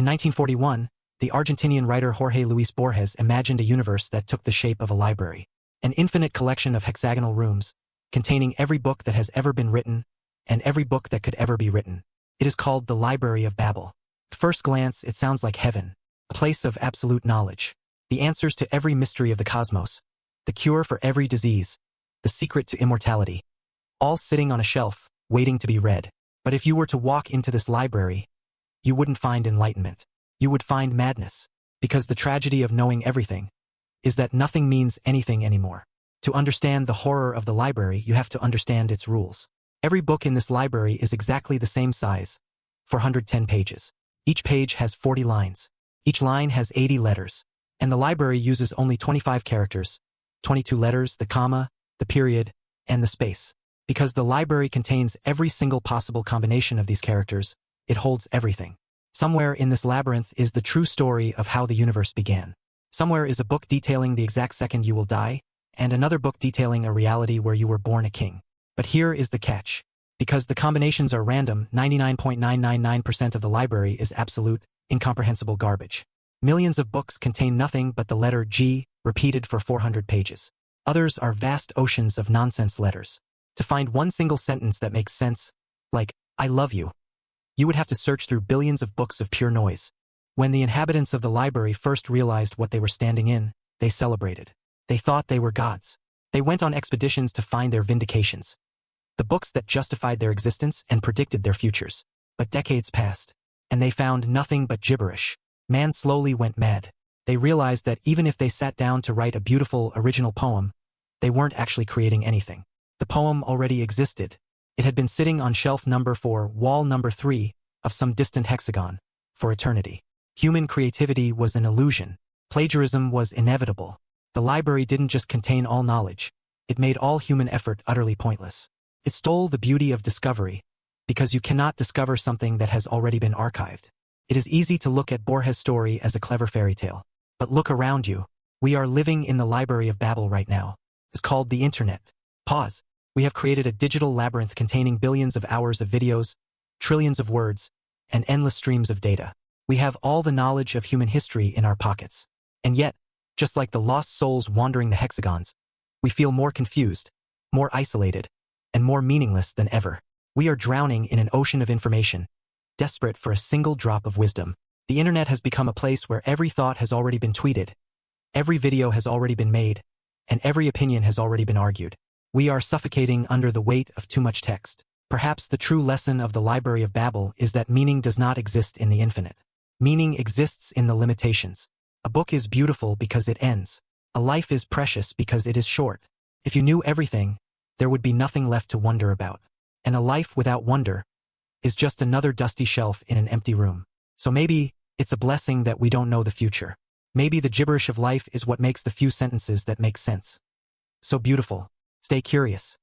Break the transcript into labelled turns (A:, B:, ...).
A: 1941, the Argentinian writer Jorge Luis Borges imagined a universe that took the shape of a library, an infinite collection of hexagonal rooms, containing every book that has ever been written, and every book that could ever be written. It is called the Library of Babel. At first glance, it sounds like heaven, a place of absolute knowledge, the answers to every mystery of the cosmos, the cure for every disease, the secret to immortality, all sitting on a shelf, waiting to be read. But if you were to walk into this library, you wouldn't find enlightenment. You would find madness, because the tragedy of knowing everything is that nothing means anything anymore. To understand the horror of the library, you have to understand its rules. Every book in this library is exactly the same size, 410 pages. Each page has 40 lines. Each line has 80 letters. And the library uses only 25 characters, 22 letters, the comma, the period, and the space. Because the library contains every single possible combination of these characters, it holds everything. Somewhere in this labyrinth is the true story of how the universe began. Somewhere is a book detailing the exact second you will die, and another book detailing a reality where you were born a king. But here is the catch. Because the combinations are random, 99.999% of the library is absolute, incomprehensible garbage. Millions of books contain nothing but the letter G, repeated for 400 pages. Others are vast oceans of nonsense letters. To find one single sentence that makes sense, like, I love you, you would have to search through billions of books of pure noise. When the inhabitants of the library first realized what they were standing in, they celebrated. They thought they were gods. They went on expeditions to find their vindications, the books that justified their existence and predicted their futures. But decades passed, and they found nothing but gibberish. Man slowly went mad. They realized that even if they sat down to write a beautiful, original poem, they weren't actually creating anything. The poem already existed. It had been sitting on shelf number 4, wall number 3, of some distant hexagon, for eternity. Human creativity was an illusion. Plagiarism was inevitable. The library didn't just contain all knowledge. It made all human effort utterly pointless. It stole the beauty of discovery, because you cannot discover something that has already been archived. It is easy to look at Borges' story as a clever fairy tale. But look around you. We are living in the Library of Babel right now. It's called the Internet. Pause. We have created a digital labyrinth containing billions of hours of videos, trillions of words, and endless streams of data. We have all the knowledge of human history in our pockets. And yet, just like the lost souls wandering the hexagons, we feel more confused, more isolated, and more meaningless than ever. We are drowning in an ocean of information, desperate for a single drop of wisdom. The internet has become a place where every thought has already been tweeted, every video has already been made, and every opinion has already been argued. We are suffocating under the weight of too much text. Perhaps the true lesson of the Library of Babel is that meaning does not exist in the infinite. Meaning exists in the limitations. A book is beautiful because it ends. A life is precious because it is short. If you knew everything, there would be nothing left to wonder about. And a life without wonder is just another dusty shelf in an empty room. So maybe it's a blessing that we don't know the future. Maybe the gibberish of life is what makes the few sentences that make sense so beautiful. Stay curious.